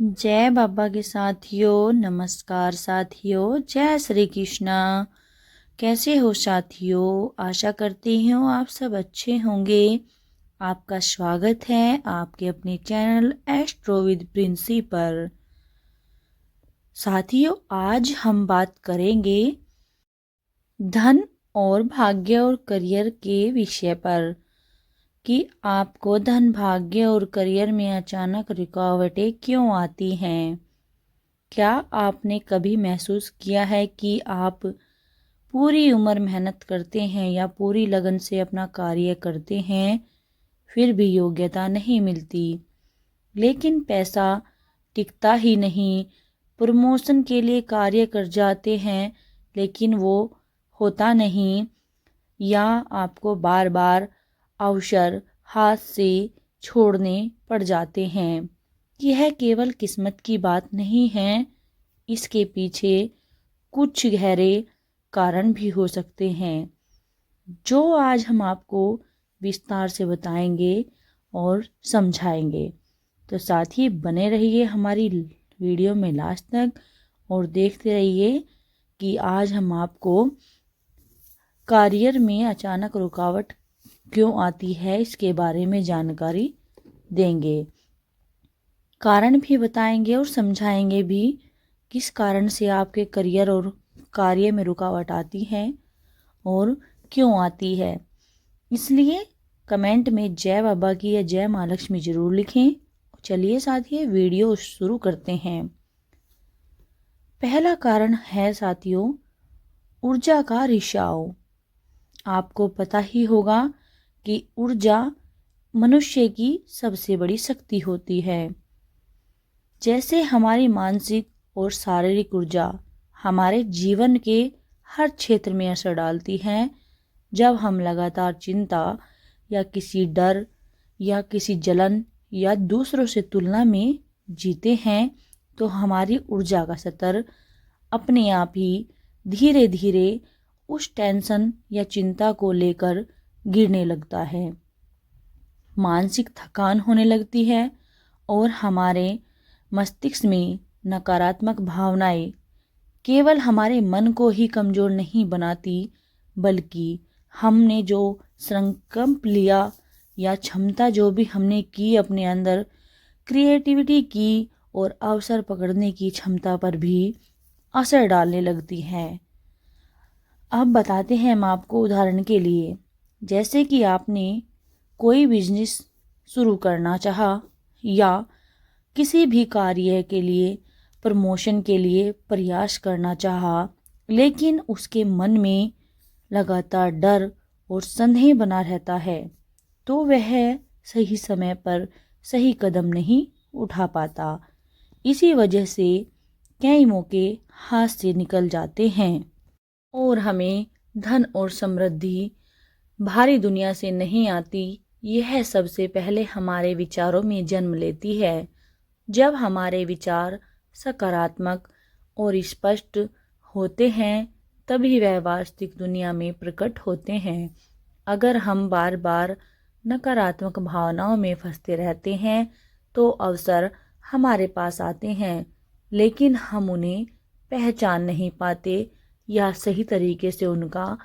जय बाबा के साथियों, नमस्कार साथियों, जय श्री कृष्णा। कैसे हो साथियों? आशा करती हूँ आप सब अच्छे होंगे। आपका स्वागत है आपके अपने चैनल एस्ट्रो विद प्रिंसी पर। साथियों, आज हम बात करेंगे धन और भाग्य और करियर के विषय पर कि आपको धन, भाग्य और करियर में अचानक रुकावटें क्यों आती हैं। क्या आपने कभी महसूस किया है कि आप पूरी उम्र मेहनत करते हैं या पूरी लगन से अपना कार्य करते हैं, फिर भी योग्यता नहीं मिलती, लेकिन पैसा टिकता ही नहीं। प्रमोशन के लिए कार्य कर जाते हैं लेकिन वो होता नहीं, या आपको बार बार अवसर हाथ से छोड़ने पड़ जाते हैं। यह केवल किस्मत की बात नहीं है, इसके पीछे कुछ गहरे कारण भी हो सकते हैं जो आज हम आपको विस्तार से बताएंगे और समझाएंगे। तो साथ ही बने रहिए हमारी वीडियो में लास्ट तक और देखते रहिए कि आज हम आपको करियर में अचानक रुकावट क्यों आती है इसके बारे में जानकारी देंगे। कारण भी बताएंगे और समझाएंगे भी किस कारण से आपके करियर और कार्य में रुकावट आती है और क्यों आती है। इसलिए कमेंट में जय बाबा की या जय माँ लक्ष्मी जरूर लिखें। चलिए साथियों, वीडियो शुरू करते हैं। पहला कारण है साथियों, ऊर्जा का रिसाव। आपको पता ही होगा कि ऊर्जा मनुष्य की सबसे बड़ी शक्ति होती है। जैसे हमारी मानसिक और शारीरिक ऊर्जा हमारे जीवन के हर क्षेत्र में असर डालती है। जब हम लगातार चिंता या किसी डर या किसी जलन या दूसरों से तुलना में जीते हैं, तो हमारी ऊर्जा का स्तर अपने आप ही धीरे धीरे उस टेंशन या चिंता को लेकर गिरने लगता है। मानसिक थकान होने लगती है और हमारे मस्तिष्क में नकारात्मक भावनाएं केवल हमारे मन को ही कमज़ोर नहीं बनाती, बल्कि हमने जो संकल्प लिया या क्षमता जो भी हमने की अपने अंदर, क्रिएटिविटी की और अवसर पकड़ने की क्षमता पर भी असर डालने लगती है। अब बताते हैं हम आपको उदाहरण के लिए, जैसे कि आपने कोई बिजनेस शुरू करना चाहा या किसी भी कार्य के लिए प्रमोशन के लिए प्रयास करना चाहा, लेकिन उसके मन में लगातार डर और संदेह बना रहता है, तो वह सही समय पर सही कदम नहीं उठा पाता। इसी वजह से कई मौके हाथ से निकल जाते हैं और हमें धन और समृद्धि भारी दुनिया से नहीं आती। यह सबसे पहले हमारे विचारों में जन्म लेती है। जब हमारे विचार सकारात्मक और स्पष्ट होते हैं, तभी वह वास्तविक दुनिया में प्रकट होते हैं। अगर हम बार बार नकारात्मक भावनाओं में फंसते रहते हैं, तो अवसर हमारे पास आते हैं, लेकिन हम उन्हें पहचान नहीं पाते या सही तरीके से उनका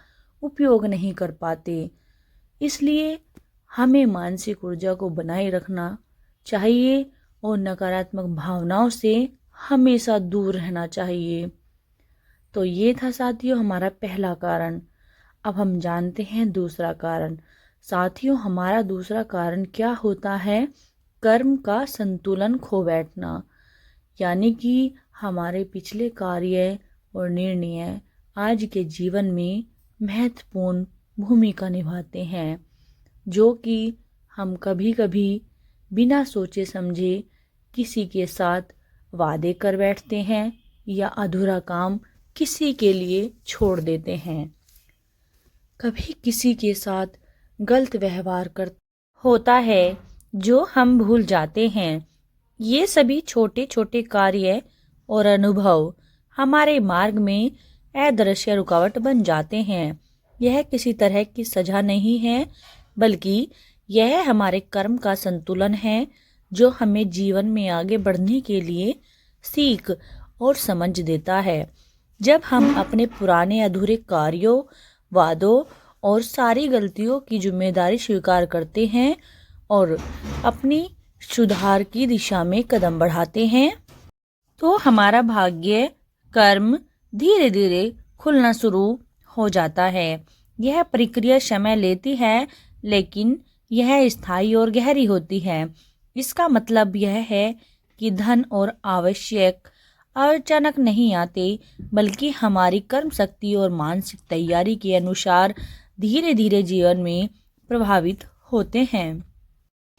उपयोग नहीं कर पाते। इसलिए हमें मानसिक ऊर्जा को बनाए रखना चाहिए और नकारात्मक भावनाओं से हमेशा दूर रहना चाहिए। तो ये था साथियों हमारा पहला कारण। अब हम जानते हैं दूसरा कारण। साथियों, हमारा दूसरा कारण क्या होता है? कर्म का संतुलन खो बैठना। यानी कि हमारे पिछले कार्य और निर्णय आज के जीवन में महत्वपूर्ण भूमिका निभाते हैं, जो कि हम कभी कभी बिना सोचे समझे किसी के साथ वादे कर बैठते हैं या अधूरा काम किसी के लिए छोड़ देते हैं। कभी किसी के साथ गलत व्यवहार कर होता है जो हम भूल जाते हैं। ये सभी छोटे छोटे कार्य और अनुभव हमारे मार्ग में अदृश्य रुकावट बन जाते हैं। यह किसी तरह की सजा नहीं है, बल्कि यह हमारे कर्म का संतुलन है जो हमें जीवन में आगे बढ़ने के लिए सीख और समझ देता है। जब हम अपने पुराने अधूरे कार्यों, वादों और सारी गलतियों की जिम्मेदारी स्वीकार करते हैं और अपनी सुधार की दिशा में कदम बढ़ाते हैं, तो हमारा भाग्य, कर्म धीरे धीरे खुलना शुरू हो जाता है। यह प्रक्रिया समय लेती है, लेकिन यह स्थायी और गहरी होती है। इसका मतलब यह है कि धन और आवश्यक अचानक नहीं आते, बल्कि हमारी कर्म शक्ति और मानसिक तैयारी के अनुसार धीरे धीरे जीवन में प्रभावित होते हैं।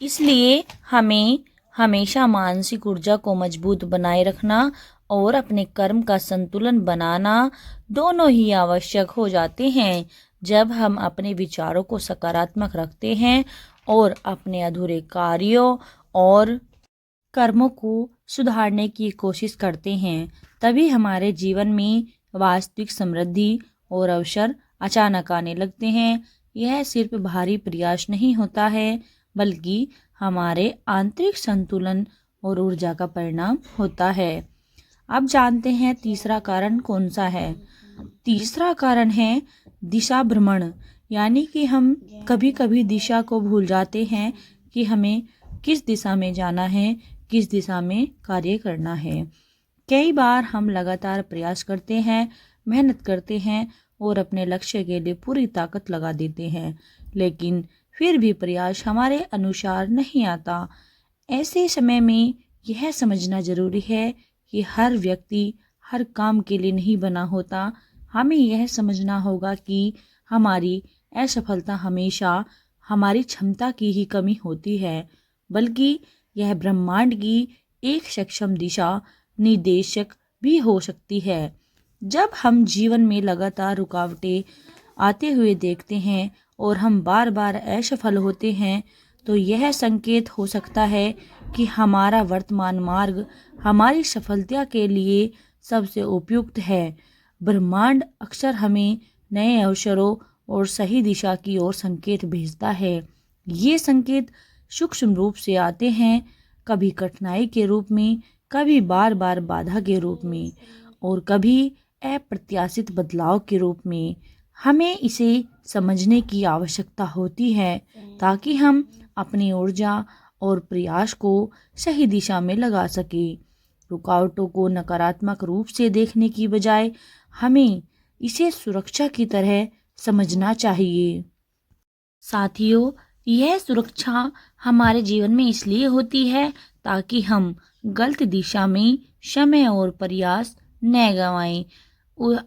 इसलिए हमें हमेशा मानसिक ऊर्जा को मजबूत बनाए रखना और अपने कर्म का संतुलन बनाना दोनों ही आवश्यक हो जाते हैं। जब हम अपने विचारों को सकारात्मक रखते हैं और अपने अधूरे कार्यों और कर्मों को सुधारने की कोशिश करते हैं, तभी हमारे जीवन में वास्तविक समृद्धि और अवसर अचानक आने लगते हैं। यह सिर्फ भारी प्रयास नहीं होता है, बल्कि हमारे आंतरिक संतुलन और ऊर्जा का परिणाम होता है। अब जानते हैं तीसरा कारण कौन सा है। तीसरा कारण है दिशा भ्रमण, यानी कि हम कभी कभी दिशा को भूल जाते हैं कि हमें किस दिशा में जाना है, किस दिशा में कार्य करना है। कई बार हम लगातार प्रयास करते हैं, मेहनत करते हैं और अपने लक्ष्य के लिए पूरी ताकत लगा देते हैं, लेकिन फिर भी प्रयास हमारे अनुसार नहीं आता। ऐसे समय में यह समझना जरूरी है कि हर व्यक्ति हर काम के लिए नहीं बना होता। हमें यह समझना होगा कि हमारी असफलता हमेशा हमारी क्षमता की ही कमी होती है, बल्कि यह ब्रह्मांड की एक सक्षम दिशा निर्देशक भी हो सकती है। जब हम जीवन में लगातार रुकावटें आते हुए देखते हैं और हम बार बार असफल होते हैं, तो यह संकेत हो सकता है कि हमारा वर्तमान मार्ग हमारी सफलता के लिए सबसे उपयुक्त है। ब्रह्मांड अक्सर हमें नए अवसरों और सही दिशा की ओर संकेत भेजता है। ये संकेत सूक्ष्म रूप से आते हैं, कभी कठिनाई के रूप में, कभी बार बार बाधा के रूप में और कभी अप्रत्याशित बदलाव के रूप में। हमें इसे समझने की आवश्यकता होती है ताकि हम अपनी ऊर्जा और प्रयास को सही दिशा में लगा सकें। रुकावटों को नकारात्मक रूप से देखने की बजाय हमें इसे सुरक्षा की तरह समझना चाहिए। साथियों, यह सुरक्षा हमारे जीवन में इसलिए होती है ताकि हम गलत दिशा में समय और प्रयास न गंवाएं।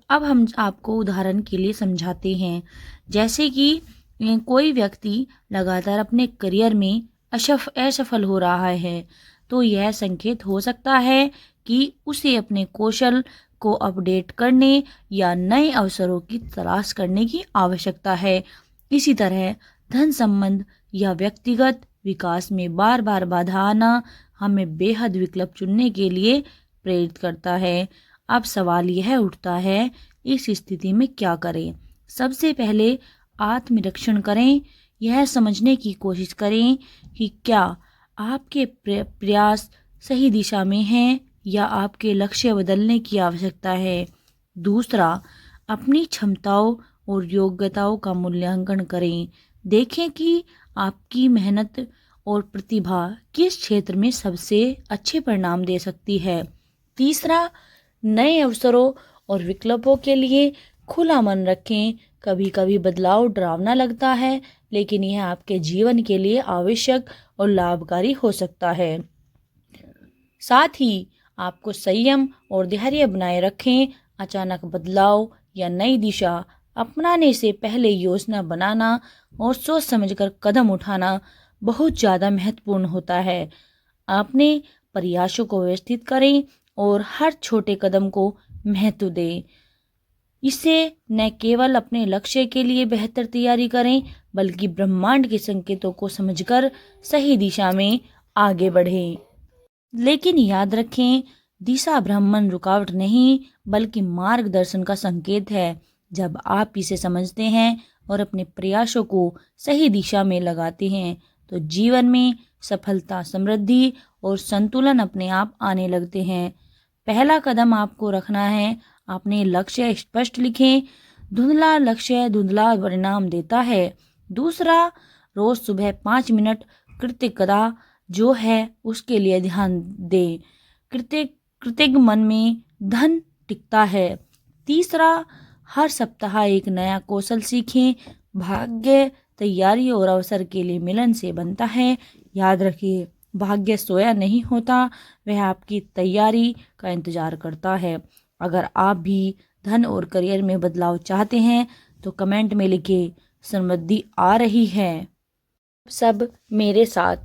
अब हम आपको उदाहरण के लिए समझाते हैं। जैसे कि कोई व्यक्ति लगातार अपने करियर में असफल हो रहा है, तो यह संकेत हो सकता है कि उसे अपने कौशल को अपडेट करने या नए अवसरों की तलाश करने की आवश्यकता है। इसी तरह धन संबंध या व्यक्तिगत विकास में बार बार बाधा आना हमें बेहद विकल्प चुनने के लिए प्रेरित करता है। अब सवाल यह उठता है, इस स्थिति में क्या करें? सबसे पहले आत्मनिरीक्षण करें। यह समझने की कोशिश करें कि क्या आपके प्रयास सही दिशा में हैं या आपके लक्ष्य बदलने की आवश्यकता है। दूसरा, अपनी क्षमताओं और योग्यताओं का मूल्यांकन करें। देखें कि आपकी मेहनत और प्रतिभा किस क्षेत्र में सबसे अच्छे परिणाम दे सकती है। तीसरा, नए अवसरों और विकल्पों के लिए खुला मन रखें। कभी कभी बदलाव डरावना लगता है, लेकिन यह आपके जीवन के लिए आवश्यक और लाभकारी हो सकता है। साथ ही आपको संयम और धैर्य बनाए रखें। अचानक बदलाव या नई दिशा अपनाने से पहले योजना बनाना और सोच समझकर कदम उठाना बहुत ज़्यादा महत्वपूर्ण होता है। अपने प्रयासों को व्यवस्थित करें और हर छोटे कदम को महत्व दें। इससे न केवल अपने लक्ष्य के लिए बेहतर तैयारी करें, बल्कि ब्रह्मांड के संकेतों को समझकर सही दिशा में आगे बढ़ें। लेकिन याद रखें, दिशा भ्रमण रुकावट नहीं, बल्कि मार्गदर्शन का संकेत है। जब आप इसे समझते हैं और अपने प्रयासों को सही दिशा में लगाते हैं, तो जीवन में सफलता, समृद्धि और संतुलन अपने आप आने लगते हैं। पहला कदम आपको रखना है, अपने लक्ष्य स्पष्ट लिखें। धुंधला लक्ष्य धुंधला परिणाम देता है। दूसरा, रोज सुबह 5 मिनट कृतज्ञता जो है उसके लिए ध्यान दें। कृतज्ञ मन में धन टिकता है। तीसरा, हर सप्ताह एक नया कौशल सीखें। भाग्य तैयारी और अवसर के लिए मिलन से बनता है। याद रखिए, भाग्य सोया नहीं होता, वह आपकी तैयारी का इंतजार करता है। अगर आप भी धन और करियर में बदलाव चाहते हैं तो कमेंट में लिखिए समृद्धि आ रही है। सब मेरे साथ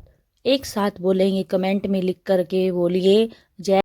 एक साथ बोलेंगे, कमेंट में लिख करके बोलिए